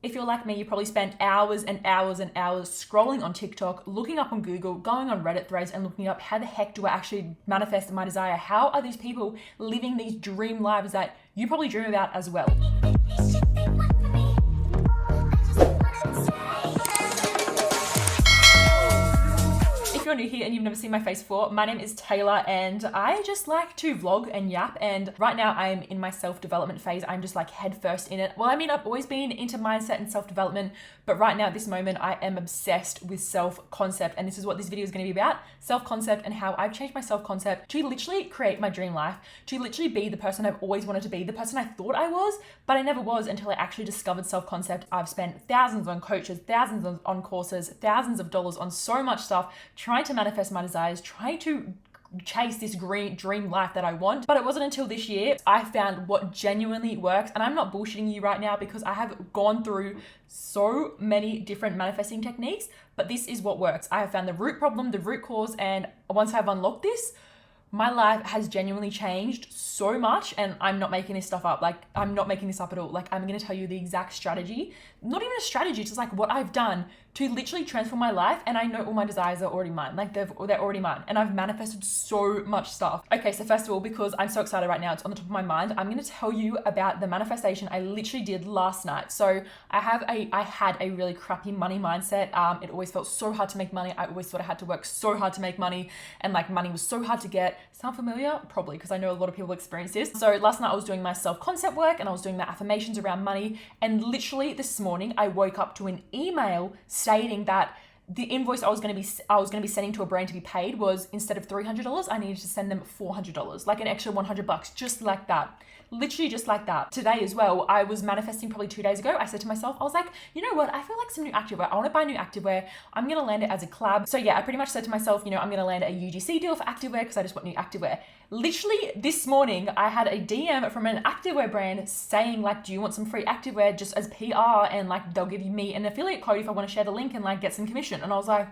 If you're like me, you probably spend hours and hours and hours scrolling on TikTok, looking up on Google, going on Reddit threads and looking up how the heck do I actually manifest my desire? How are these people living these dream lives that you probably dream about as well? If you're new here and you've never seen my face before, my name is Taylor and I just like to vlog and yap, and right now I'm in my self-development phase. I'm just like head first in it. Well, I mean, I've always been into mindset and self-development, but right now at this moment I am obsessed with self-concept, and this is what this video is going to be about: self-concept and how I've changed my self-concept to literally create my dream life, to literally be the person I've always wanted to be, the person I thought I was, but I never was until I actually discovered self-concept. I've spent thousands on coaches, thousands on courses, thousands of dollars on so much stuff, trying to manifest my desires, trying to chase this green dream life that I want. But it wasn't until this year I found what genuinely works. And I'm not bullshitting you right now because I have gone through so many different manifesting techniques, but this is what works. I have found the root problem, the root cause, and once I've unlocked this, my life has genuinely changed so much. And I'm not making this stuff up. Like, I'm not making this up at all. Like, I'm going to tell you the exact strategy, not even a strategy, it's just like what I've done to literally transform my life. And I know all my desires are already mine. Like they're already mine. And I've manifested so much stuff. Okay, so first of all, because I'm so excited right now, it's on the top of my mind, I'm going to tell you about the manifestation I literally did last night. So I had a really crappy money mindset. It always felt so hard to make money. I always thought I had to work so hard to make money, and like money was so hard to get. Sound familiar? Probably, because I know a lot of people experience this. So last night I was doing my self-concept work and I was doing my affirmations around money. And literally this morning I woke up to an email stating that the invoice I was going to be sending to a brand to be paid was, instead of $300, I needed to send them $400, like an extra $100, just like that. Literally just like that. Today as well, I was manifesting probably 2 days ago. I said to myself, I was like, you know what? I feel like some new activewear. I want to buy new activewear. I'm going to land it as a collab. So yeah, I pretty much said to myself, I'm going to land a UGC deal for activewear because I just want new activewear. Literally this morning, I had a DM from an activewear brand saying like, do you want some free activewear just as PR? And like, they'll give me an affiliate code if I want to share the link and like get some commission. And I was like,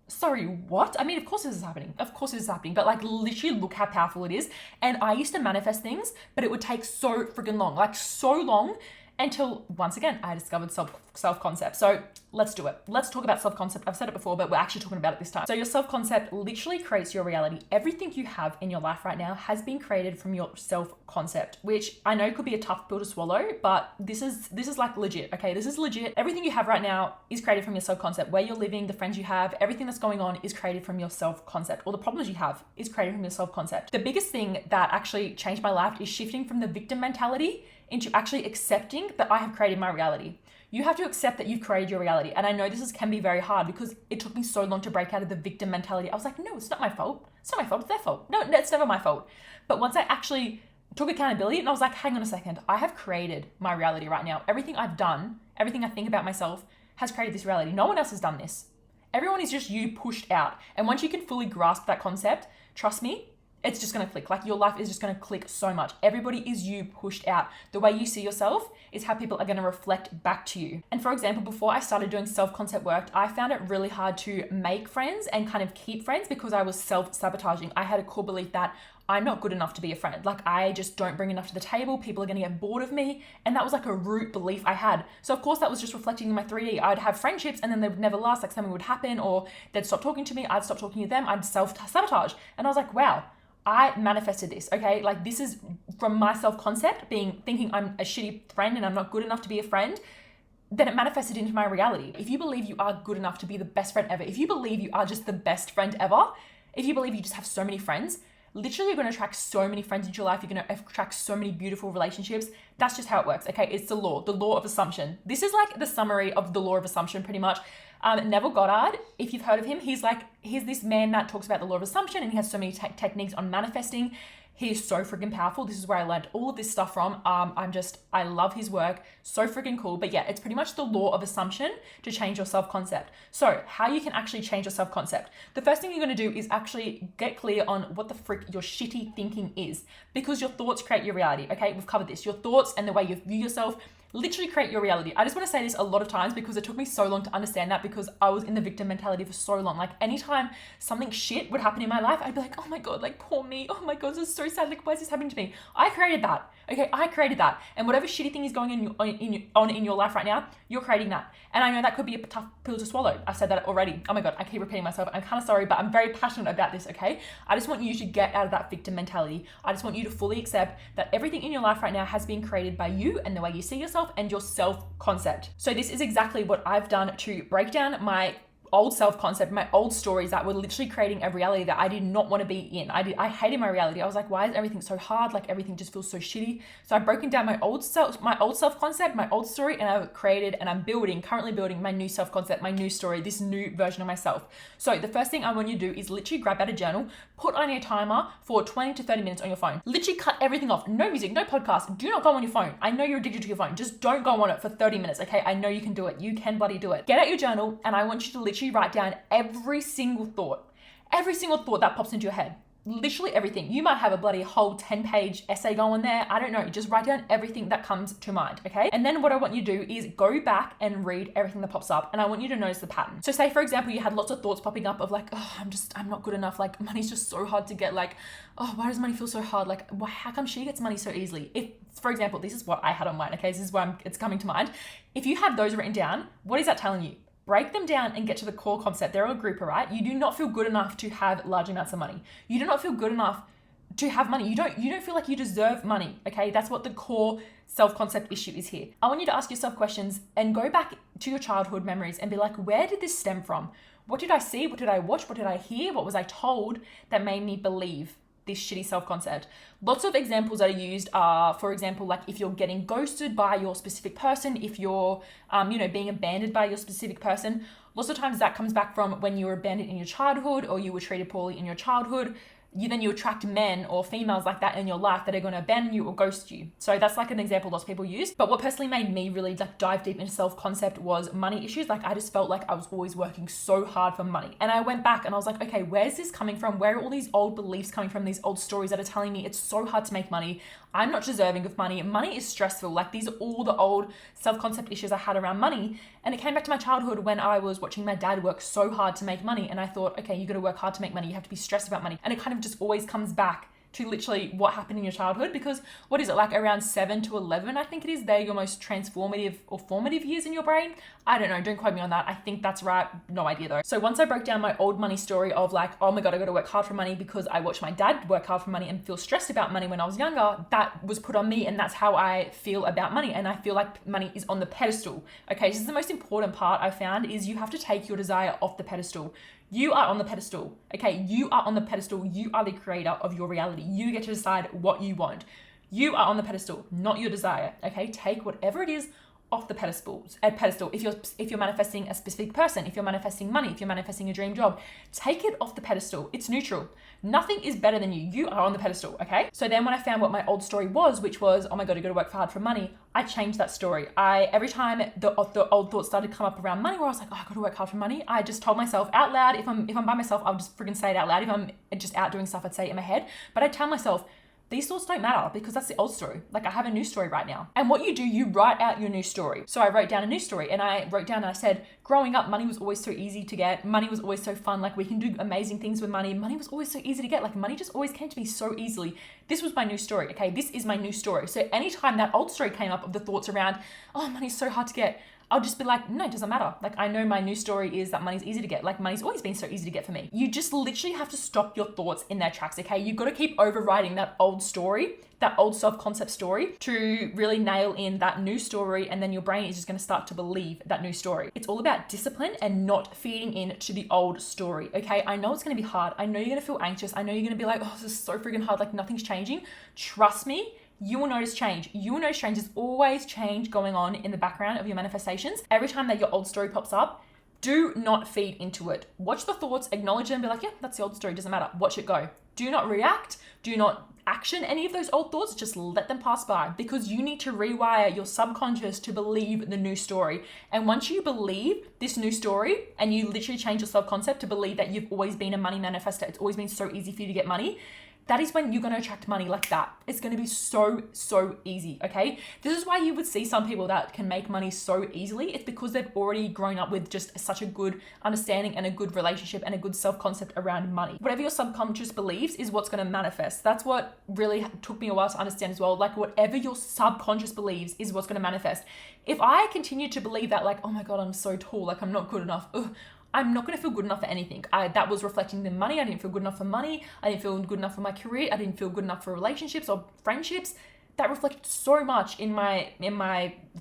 sorry, what? I mean, of course this is happening. Of course this is happening. But like, literally look how powerful it is. And I used to manifest things, but it would take so freaking long, like so long, until once again, I discovered self-concept. So let's do it. Let's talk about self-concept. I've said it before, but we're actually talking about it this time. So your self-concept literally creates your reality. Everything you have in your life right now has been created from your self-concept, which I know could be a tough pill to swallow, but this is like legit. Okay, this is legit. Everything you have right now is created from your self-concept. Where you're living, the friends you have, everything that's going on is created from your self-concept. All the problems you have is created from your self-concept. The biggest thing that actually changed my life is shifting from the victim mentality into actually accepting that I have created my reality. You have to accept that you've created your reality. And I know can be very hard because it took me so long to break out of the victim mentality. I was like, no, it's not my fault. It's not my fault, it's their fault. No, it's never my fault. But once I actually took accountability and I was like, hang on a second, I have created my reality right now. Everything I've done, everything I think about myself has created this reality. No one else has done this. Everyone is just you pushed out. And once you can fully grasp that concept, trust me, it's just going to click. Like, your life is just going to click so much. Everybody is you pushed out. The way you see yourself is how people are going to reflect back to you. And for example, before I started doing self-concept work, I found it really hard to make friends and kind of keep friends because I was self-sabotaging. I had a core belief that I'm not good enough to be a friend. Like, I just don't bring enough to the table. People are going to get bored of me. And that was like a root belief I had. So of course that was just reflecting in my 3D. I'd have friendships and then they would never last. Like, something would happen or they'd stop talking to me. I'd stop talking to them. I'd self-sabotage. And I was like, wow, I manifested this, okay? Like, this is from my self-concept, thinking I'm a shitty friend and I'm not good enough to be a friend. Then it manifested into my reality. If you believe you are good enough to be the best friend ever, if you believe you are just the best friend ever, if you believe you just have so many friends, literally you're going to attract so many friends into your life. You're going to attract so many beautiful relationships. That's just how it works, okay? It's the law of assumption. This is like the summary of the law of assumption, pretty much. Neville Goddard, if you've heard of him, he's this man that talks about the law of assumption, and he has so many techniques on manifesting. He is so freaking powerful. This is where I learned all of this stuff from. I love his work. So freaking cool. But yeah, it's pretty much the law of assumption to change your self-concept. So how you can actually change your self-concept. The first thing you're going to do is actually get clear on what the frick your shitty thinking is, because your thoughts create your reality. Okay, we've covered this. Your thoughts and the way you view yourself Literally create your reality. I just want to say this a lot of times because it took me so long to understand that, because I was in the victim mentality for so long. Like anytime something shit would happen in my life, I'd be like, oh my God, like poor me. Oh my God, this is so sad. Like, why is this happening to me? I created that. Okay, I created that. And whatever shitty thing is going in your life right now, you're creating that. And I know that could be a tough pill to swallow. I've said that already. Oh my God, I keep repeating myself. I'm kind of sorry, but I'm very passionate about this, okay? I just want you to get out of that victim mentality. I just want you to fully accept that everything in your life right now has been created by you and the way you see yourself and your self-concept. So this is exactly what I've done to break down my old self-concept, my old stories that were literally creating a reality that I did not want to be in. I hated my reality. I was like, why is everything so hard? Like everything just feels so shitty. So I've broken down my old self-concept, my old story, and I've created and I'm currently building my new self-concept, my new story, this new version of myself. So the first thing I want you to do is literally grab out a journal, put on a timer for 20 to 30 minutes on your phone. Literally cut everything off. No music, no podcast. Do not go on your phone. I know you're addicted to your phone. Just don't go on it for 30 minutes, okay? I know you can do it. You can bloody do it. Get out your journal and I want you to literally write down every single thought that pops into your head. Literally everything. You might have a bloody whole 10-page essay going there. I don't know. Just write down everything that comes to mind, okay? And then what I want you to do is go back and read everything that pops up, and I want you to notice the pattern. So say, for example, you had lots of thoughts popping up of like, oh, I'm not good enough. Like, money's just so hard to get. Like, oh, why does money feel so hard? Like, how come she gets money so easily? If, for example, this is what I had on mine, okay? This is why it's coming to mind. If you have those written down, what is that telling you? Break them down and get to the core concept. They're all a group, all right? You do not feel good enough to have large amounts of money. You do not feel good enough to have money. You don't feel like you deserve money, okay? That's what the core self-concept issue is here. I want you to ask yourself questions and go back to your childhood memories and be like, where did this stem from? What did I see? What did I watch? What did I hear? What was I told that made me believe this shitty self-concept? Lots of examples that are used are, for example, like if you're getting ghosted by your specific person, if you're, being abandoned by your specific person, lots of times that comes back from when you were abandoned in your childhood or you were treated poorly in your childhood. You attract men or females like that in your life that are going to abandon you or ghost you. So that's like an example lots of people use. But what personally made me really like dive deep into self-concept was money issues. Like I just felt like I was always working so hard for money. And I went back and I was like, okay, where's this coming from? Where are all these old beliefs coming from? These old stories that are telling me it's so hard to make money. I'm not deserving of money. Money is stressful. Like these are all the old self-concept issues I had around money. And it came back to my childhood when I was watching my dad work so hard to make money. And I thought, okay, you got to work hard to make money. You have to be stressed about money. And it kind of just always comes back to literally what happened in your childhood, because what is it, like around 7 to 11, I think it is, they're your most transformative or formative years in your brain. I don't know, don't quote me on that. I think that's right. No idea though. So once I broke down my old money story of like, oh my God, I got to work hard for money because I watched my dad work hard for money and feel stressed about money when I was younger, that was put on me and that's how I feel about money. And I feel like money is on the pedestal. Okay, this is the most important part I found, is you have to take your desire off the pedestal. You are on the pedestal, okay? You are on the pedestal. You are the creator of your reality. You get to decide what you want. You are on the pedestal, not your desire, okay? Take whatever it is off the pedestal. If you're manifesting a specific person, if you're manifesting money, if you're manifesting a dream job, take it off the pedestal. It's neutral. Nothing is better than you. You are on the pedestal, okay? So then when I found what my old story was, which was, oh my God, I got to work hard for money, I changed that story. Every time the old thoughts started to come up around money, where I was like, oh, I got to work hard for money, I just told myself out loud. If I'm by myself, I'll just freaking say it out loud. If I'm just out doing stuff, I'd say it in my head. But I tell myself, these thoughts don't matter because that's the old story. Like I have a new story right now. And what you do, you write out your new story. So I wrote down a new story and I wrote down and I said, growing up, money was always so easy to get. Money was always so fun. Like we can do amazing things with money. Money was always so easy to get. Like money just always came to me so easily. This was my new story. Okay, this is my new story. So anytime that old story came up of the thoughts around, oh, money's so hard to get, I'll just be like, no, it doesn't matter. Like I know my new story is that money's easy to get. Like money's always been so easy to get for me. You just literally have to stop your thoughts in their tracks, okay? You've got to keep overriding that old story, that old self-concept story, to really nail in that new story, and then your brain is just going to start to believe that new story. It's all about discipline and not feeding into the old story, okay? I know it's going to be hard. I know you're going to feel anxious. I know you're going to be like, oh, this is so freaking hard. Like nothing's changing. Trust me. You will notice change. You will notice change. There's always change going on in the background of your manifestations. Every time that your old story pops up, do not feed into it. Watch the thoughts, acknowledge them, be like, yeah, that's the old story, doesn't matter. Watch it go. Do not react. Do not action any of those old thoughts. Just let them pass by, because you need to rewire your subconscious to believe the new story. And once you believe this new story and you literally change your self-concept to believe that you've always been a money manifestor, it's always been so easy for you to get money, that is when you're going to attract money like that. It's going to be so easy, okay? This is why you would see some people that can make money so easily. It's because they've already grown up with just such a good understanding and a good relationship and a good self-concept around money. Whatever your subconscious believes is what's going to manifest. That's what really took me a while to understand as well. Like, whatever your subconscious believes is what's going to manifest. If I continue to believe that, like, oh my God, I'm so tall, like I'm not good enough, I'm not going to feel good enough for anything. That was reflecting the money. I didn't feel good enough for money. I didn't feel good enough for my career. I didn't feel good enough for relationships or friendships. That reflected so much in my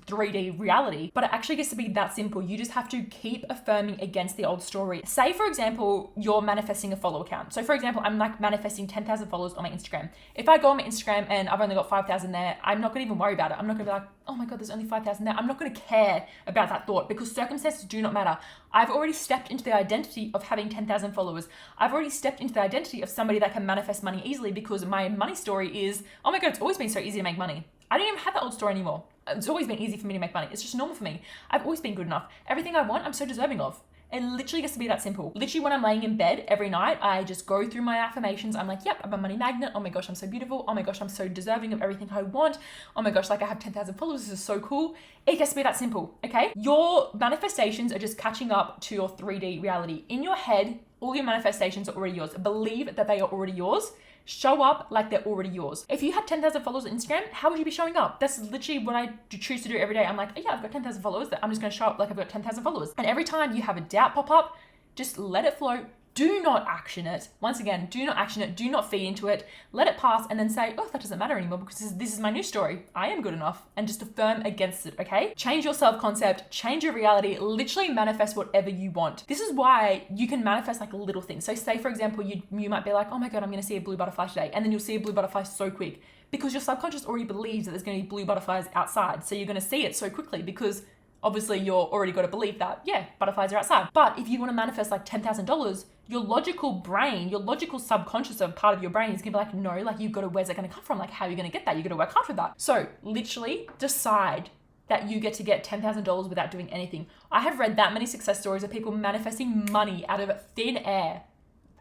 3D reality, but it actually gets to be that simple. You just have to keep affirming against the old story. Say, for example, you're manifesting a follow account. So for example, I'm like manifesting 10,000 followers on my Instagram. If I go on my Instagram and I've only got 5,000 there, I'm not gonna even worry about it. I'm not gonna be like, oh my God, there's only 5,000 there. I'm not gonna care about that thought because circumstances do not matter. I've already stepped into the identity of having 10,000 followers. I've already stepped into the identity of somebody that can manifest money easily because my money story is, oh my God, it's always been so easy to make money. I don't even have that old story anymore. It's always been easy for me to make money. It's just normal for me. I've always been good enough. Everything I want, I'm so deserving of. It literally gets to be that simple. Literally when I'm laying in bed every night, I just go through my affirmations. I'm like, yep, I'm a money magnet. Oh my gosh, I'm so beautiful. Oh my gosh, I'm so deserving of everything I want. Oh my gosh, like I have 10,000 followers. This is so cool. It gets to be that simple, okay? Your manifestations are just catching up to your 3D reality. In your head, all your manifestations are already yours. Believe that they are already yours. Show up like they're already yours. If you had 10,000 followers on Instagram, how would you be showing up? That's literally what I choose to do every day. I'm like, oh yeah, I've got 10,000 followers. I'm just going to show up like I've got 10,000 followers. And every time you have a doubt pop up, just let it flow. Do not action it. Once again, do not action it. Do not feed into it. Let it pass and then say, oh, that doesn't matter anymore because this is my new story. I am good enough. And just affirm against it, okay? Change your self-concept, change your reality, literally manifest whatever you want. This is why you can manifest like little things. So say, for example, you might be like, oh my God, I'm going to see a blue butterfly today. And then you'll see a blue butterfly so quick because your subconscious already believes that there's going to be blue butterflies outside. So you're going to see it so quickly because obviously you're already got to believe that, yeah, butterflies are outside. But if you want to manifest like $10,000, your logical brain, your logical subconscious of part of your brain is gonna be like, no, like you've got to, where's it gonna come from? Like how are you gonna get that? You got to work hard for that. So literally decide that you get to get $10,000 without doing anything. I have read that many success stories of people manifesting money out of thin air.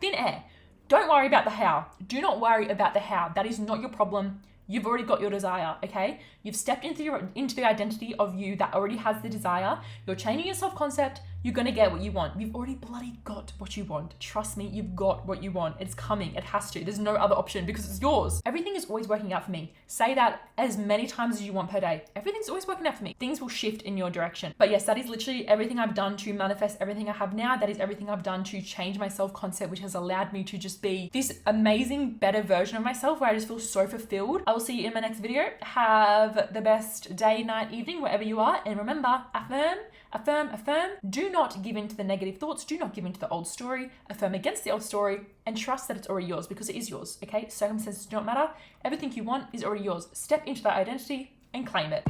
Thin air. Don't worry about the how. Do not worry about the how. That is not your problem. You've already got your desire, okay? You've stepped into the identity of you that already has the desire. You're changing your self-concept. You're gonna get what you want. You've already bloody got what you want. Trust me, you've got what you want. It's coming, it has to. There's no other option because it's yours. Everything is always working out for me. Say that as many times as you want per day. Everything's always working out for me. Things will shift in your direction. But yes, that is literally everything I've done to manifest everything I have now. That is everything I've done to change my self-concept, which has allowed me to just be this amazing, better version of myself where I just feel so fulfilled. I will see you in my next video. Have the best day, night, evening, wherever you are. And remember, affirm, affirm, affirm. Do not give in to the negative thoughts. Do not give in to the old story. Affirm against the old story and trust that it's already yours because it is yours, okay? Circumstances do not matter. Everything you want is already yours. Step into that identity and claim it.